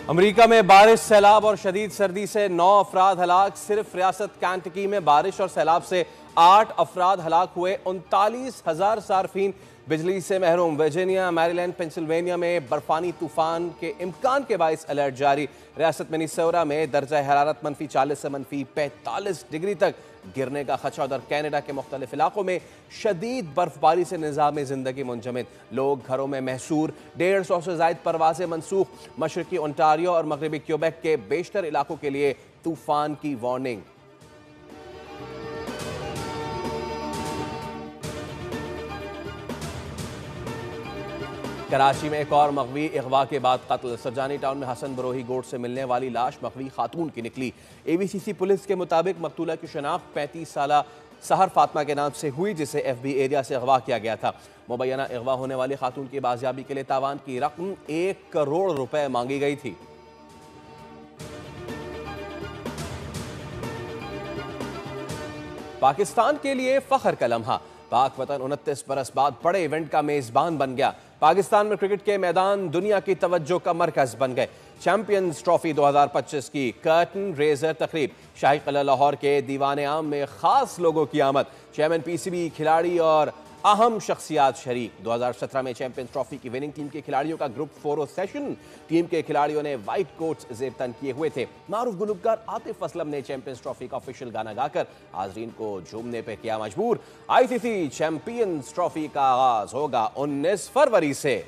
America में बारिश, सैलाब और शदीद सर्दी से 9 अफराद हलाक। सिर्फ रियासत कैंटकी में बारिश और सैलाब से 8 अफराद हलाक हुए। 39,000 सार्फिन बिजली से महरूम। वर्जीनिया, मैरीलैंड, पेंसिल्वेनिया में बर्फानी तूफान के इम्कान के बाइस अलर्ट जारी। रियासत मिनीसोटा में दर्जा हरारत -40 से -45 डिग्री तक गिरने का खदशा। उधर कैनेडा के मुख्तलिफ इलाकों में शदीद बर्फबारी से निज़ाम जिंदगी मुंजमद। लोग घरों में महसूर। 150 से ज़ायद परवाजें मनसूख। मशरकी ओंटारियो और मगरबी क्यूबेक के बेशतर इलाकों के लिए तूफान की वार्निंग। कराची में एक और मगवी अगवा के बाद कत्ल। सरजानी टाउन में हसन बरोही गोट से मिलने वाली लाश मगवी खातून की निकली। एबीसीसी पुलिस के मुताबिक मकतूला की शनाख्त 35 साला सहर फातिमा के नाम से हुई, जिसे एफबी एरिया से अगवा किया गया था। मुबैना अगवा होने वाली खातून की बाजियाबी के लिए तावान की रकम 1 करोड़ रुपए मांगी गई थी। पाकिस्तान के लिए फख्र का लम्हा। पाक वतन 29 बरस बाद बड़े इवेंट का मेजबान बन गया। पाकिस्तान में क्रिकेट के मैदान दुनिया की तवज्जो का मरकज बन गए। चैंपियंस ट्रॉफी 2025 की कर्टन रेजर तकरीब। शाही किला लाहौर के दीवाने आम में खास लोगों की आमद। चेयरमैन पीसीबी, खिलाड़ी और अहम शख्सियात शरीक। 2017 में चैंपियंस ट्रॉफी की विनिंग टीम के खिलाड़ियों का ग्रुप फोटो सेशन। टीम के खिलाड़ियों ने व्हाइट कोट्स ज़ेब-तन किए हुए थे। मारूफ गुलकार आतिफ असलम ने चैंपियंस ट्रॉफी का ऑफिशियल गाना गाकर हाजरीन को झूमने पर किया मजबूर। आईसीसी चैंपियंस ट्रॉफी का आगाज होगा 19 फरवरी से।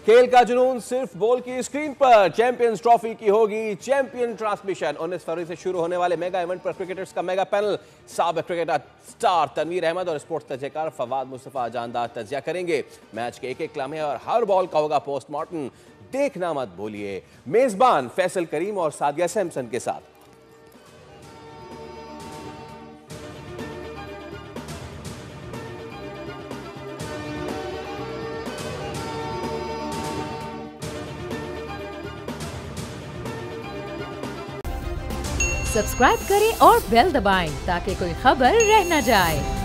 खेल का जुनून सिर्फ बॉल की स्क्रीन पर। चैंपियंस ट्रॉफी की होगी चैंपियन ट्रांसमिशन। 19 फरवरी से शुरू होने वाले मेगा इवेंट पर क्रिकेटर्स का मेगा पैनल साबिक क्रिकेटर स्टार तनवीर अहमद और स्पोर्ट्स तजयकार फवाद मुस्तफा जानदार तजिया करेंगे। मैच के एक लम्हे और हर बॉल का होगा पोस्टमार्टम। देखना मत भूलिए। मेजबान फैसल करीम और सादिया सैमसन के साथ। सब्सक्राइब करें और बेल दबाएं ताकि कोई खबर रह न जाए।